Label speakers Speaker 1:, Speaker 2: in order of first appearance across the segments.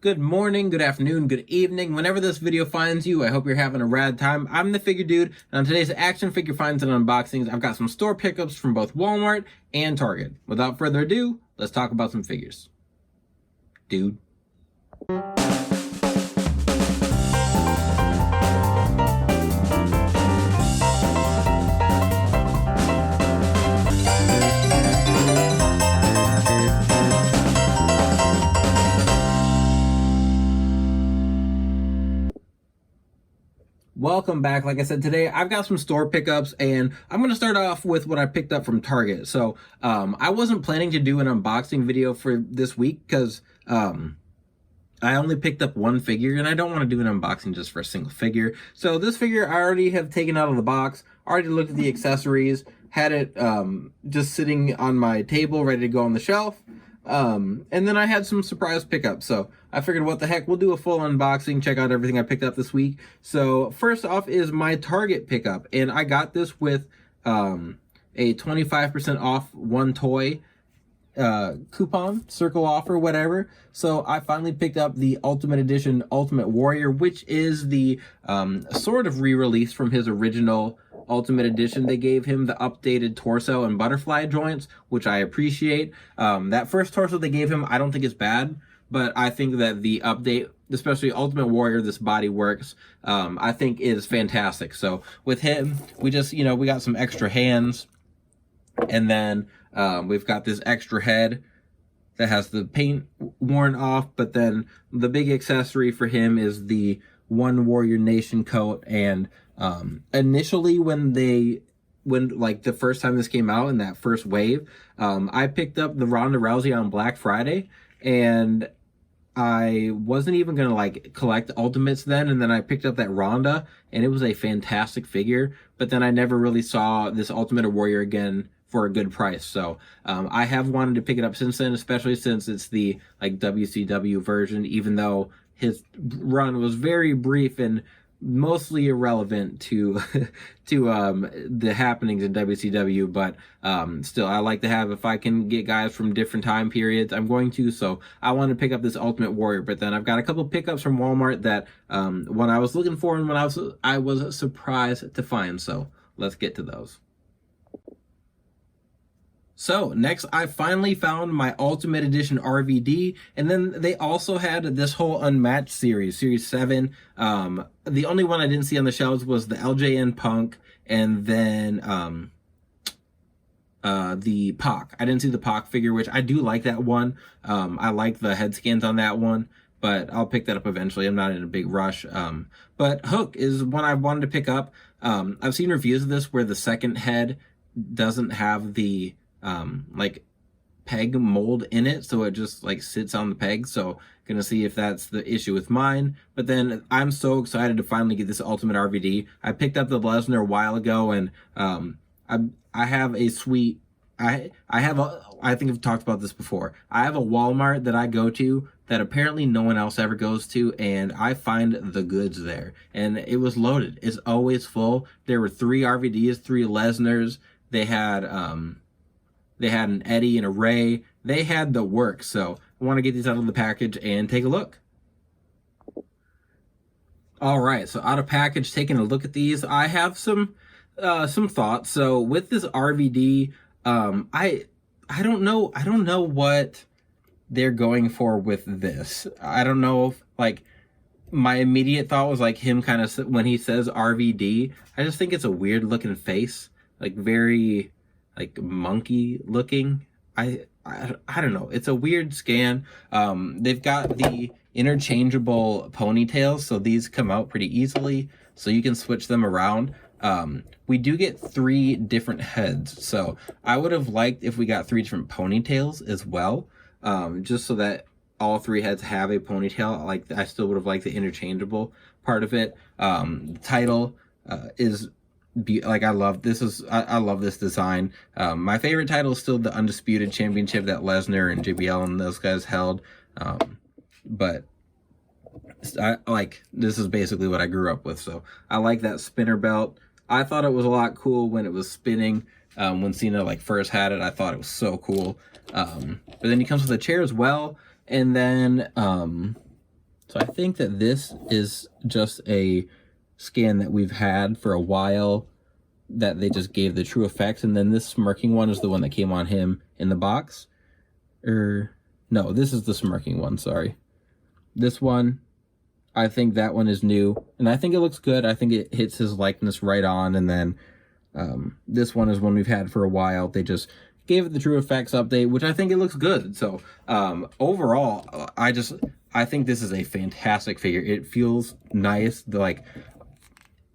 Speaker 1: Good morning, good afternoon, good evening. Whenever this video finds you, I hope you're having a rad time. I'm the Figure Dude, and on today's action figure finds and unboxings, I've got some store pickups from both Walmart and Target. Without further ado, let's talk about some figures. Dude. Welcome back. Like I said, today I've got some store pickups, and I'm going to start off with what I picked up from Target. So I wasn't planning to do an unboxing video for this week because I only picked up one figure, and I don't want to do an unboxing just for a single figure. So this figure I already have taken out of the box, already looked at the accessories, had it just sitting on my table ready to go on the shelf. And then I had some surprise pickups, so I figured what the heck, we'll do a full unboxing, check out everything I picked up this week. So first off is my Target pickup, and I got this with a 25% off one toy coupon, circle offer, whatever. So I finally picked up the Ultimate Edition Ultimate Warrior, which is the sort of re-release from his original Ultimate Edition. They gave him the updated torso and butterfly joints, which I appreciate. That first torso they gave him, I don't think is bad, but I think that the update, especially Ultimate Warrior, this body works, I think is fantastic. So with him, we just, we got some extra hands, and then we've got this extra head that has the paint worn off, but then the big accessory for him is the One Warrior Nation coat. And initially when like the first time this came out in that first wave, I picked up the Ronda Rousey on Black Friday, and I wasn't even gonna like collect Ultimates then, and then I picked up that Ronda, and it was a fantastic figure, but then I never really saw this Ultimate Warrior again for a good price. So I have wanted to pick it up since then, especially since it's the like WCW version, even though his run was very brief and mostly irrelevant to the happenings in WCW, but still, I like to have, if I can get guys from different time periods, I'm going to. So I want to pick up this Ultimate Warrior, but then I've got a couple pickups from Walmart that when I was looking for and when I was surprised to find. So let's get to those. So next, I finally found my Ultimate Edition RVD, and then they also had this whole Unmatched series, Series 7. The only one I didn't see on the shelves was the LJN Punk, and then the Pac. I didn't see the Pac figure, which I do like that one. I like the head scans on that one, but I'll pick that up eventually. I'm not in a big rush. But Hook is one I wanted to pick up. I've seen reviews of this where the second head doesn't have the like peg mold in it, so it just like sits on the peg. So gonna see if that's the issue with mine. But then I'm so excited to finally get this Ultimate RVD. I picked up the Lesnar a while ago, and I have a sweet, I think I've talked about this before. I have a Walmart that I go to that apparently no one else ever goes to, and I find the goods there, and it was loaded. It's always full. There were 3 RVDs, 3 Lesnars. They had an Eddie and a Ray. They had the work. So I want to get these out of the package and take a look. All right, so out of package, taking a look at these, I have some thoughts. So with this RVD, I don't know what they're going for with this. I don't know if, like, my immediate thought was like him kind of, when he says RVD, I just think it's a weird looking face, like very like monkey looking. I don't know. It's a weird scan. They've got the interchangeable ponytails, so these come out pretty easily, so you can switch them around. We do get 3 different heads, so I would have liked if we got 3 different ponytails as well, just so that all 3 heads have a ponytail. Like, I still would have liked the interchangeable part of it. The title is like, I love this design. My favorite title is still the Undisputed Championship that Lesnar and JBL and those guys held. But this is basically what I grew up with. So I like that spinner belt. I thought it was a lot cool when it was spinning. When Cena like first had it, I thought it was so cool. But then he comes with a chair as well. And then So I think that this is just a scan that we've had for a while, that they just gave the true effects, and then this smirking one is the one that came on him in the box. No, this is the smirking one, sorry. This one, I think that one is new, and I think it looks good. I think it hits his likeness right on, and then this one is one we've had for a while. They just gave it the true effects update, which I think it looks good. So overall, I think this is a fantastic figure. It feels nice. Like,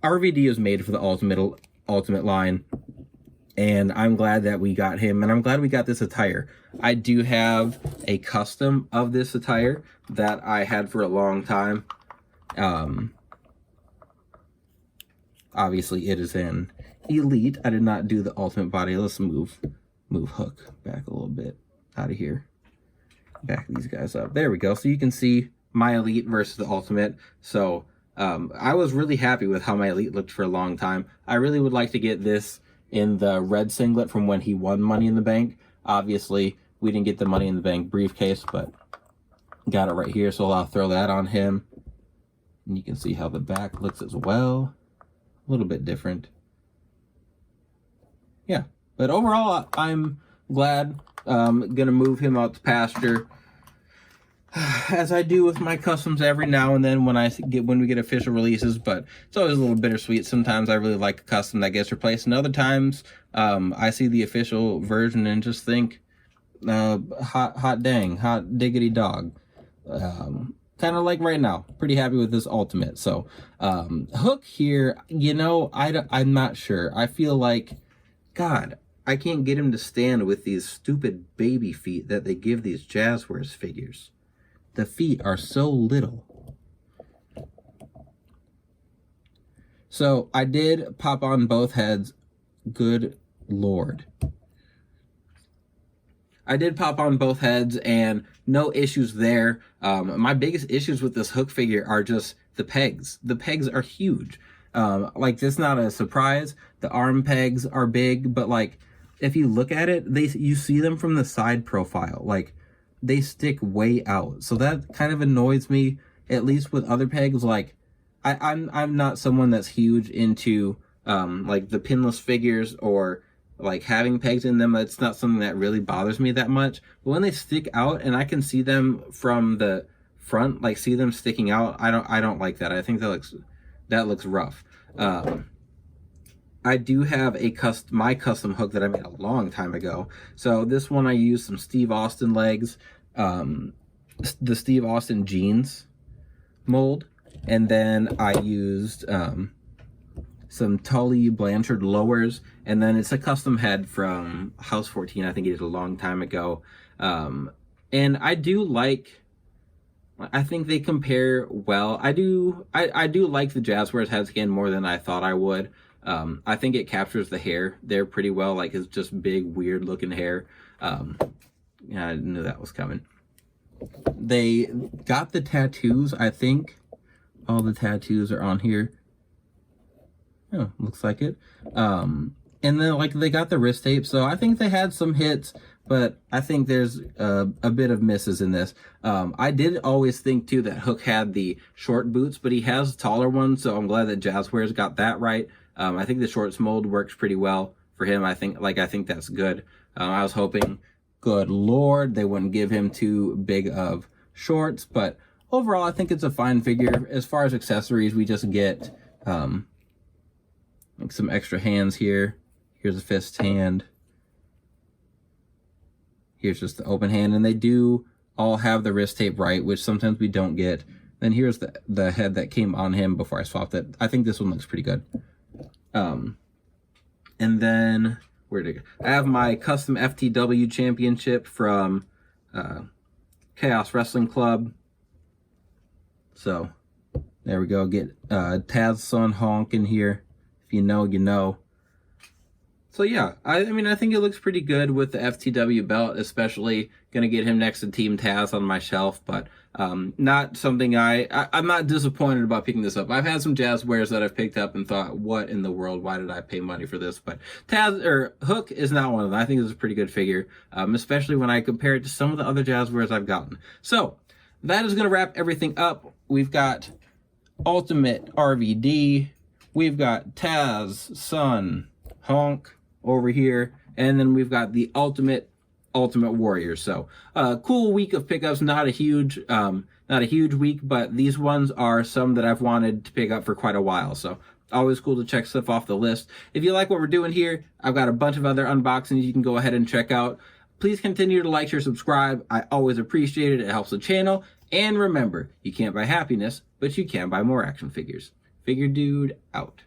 Speaker 1: RVD is made for the ultimate line, and I'm glad that we got him, and I'm glad we got this attire. I do have a custom of this attire that I had for a long time. Obviously it is an Elite. I did not do the ultimate body. Let's move Hook back a little bit out of here. Back these guys up. There we go. So you can see my Elite versus the ultimate. So I was really happy with how my Elite looked for a long time. I really would like to get this in the red singlet from when he won Money in the Bank. Obviously, we didn't get the Money in the Bank briefcase, but got it right here, so I'll throw that on him. And you can see how the back looks as well. A little bit different. Yeah, but overall, I'm glad. Gonna move him out to pasture, as I do with my customs every now and then when we get official releases, but it's always a little bittersweet. Sometimes I really like a custom that gets replaced, and other times I see the official version and just think, hot dang, hot diggity dog. Kind of like right now, pretty happy with this ultimate. So Hook here, you know, I'm not sure. I feel like, God, I can't get him to stand with these stupid baby feet that they give these Jazzwares figures. The feet are so little. So I did pop on both heads. Good Lord. I did pop on both heads and no issues there. My biggest issues with this Hook figure are just the pegs. The pegs are huge. Like, that's not a surprise. The arm pegs are big, but like, if you look at it, you see them from the side profile. Like, they stick way out. So that kind of annoys me, at least with other pegs. Like, I'm not someone that's huge into like the pinless figures or like having pegs in them. It's not something that really bothers me that much. But when they stick out and I can see them from the front, like see them sticking out, I don't like that. I think that looks rough. I do have my custom Hook that I made a long time ago. So this one I used some Steve Austin legs, the Steve Austin jeans mold, and then I used some Tully Blanchard lowers, and then it's a custom head from House 14. I think he did a long time ago. And I think they compare well. I do like the Jazzwares head scan more than I thought I would. I think it captures the hair there pretty well. Like, it's just big, weird looking hair. Yeah, I knew that was coming. They got the tattoos. I think all the tattoos are on here. Oh, looks like it. And then, like, they got the wrist tape. So I think they had some hits, but I think there's a bit of misses in this. I did always think, too, that Hook had the short boots, but he has taller ones, so I'm glad that Jazzwares got that right. I think the shorts mold works pretty well for him. I think that's good. I was hoping, good Lord, they wouldn't give him too big of shorts, but overall, I think it's a fine figure. As far as accessories, we just get like some extra hands here. Here's a fist hand. Here's just the open hand, and they do all have the wrist tape right, which sometimes we don't get. Then here's the head that came on him before I swapped it. I think this one looks pretty good. And then I have my custom FTW championship from Chaos Wrestling Club. So there we go. Get Taz's son Honk in here. If you know, you know. So yeah, I mean, I think it looks pretty good with the FTW belt, especially going to get him next to Team Taz on my shelf, but not something I'm not disappointed about picking this up. I've had some Jazzwares that I've picked up and thought, what in the world, why did I pay money for this? But Hook is not one of them. I think it's a pretty good figure, especially when I compare it to some of the other Jazzwares I've gotten. So that is going to wrap everything up. We've got Ultimate RVD. We've got Taz, Sun, Honk over here. And then we've got the Ultimate Warrior. So cool week of pickups. Not a huge week, but these ones are some that I've wanted to pick up for quite a while. So always cool to check stuff off the list. If you like what we're doing here, I've got a bunch of other unboxings you can go ahead and check out. Please continue to like, share, subscribe. I always appreciate it. It helps the channel. And remember, you can't buy happiness, but you can buy more action figures. Figure Dude out.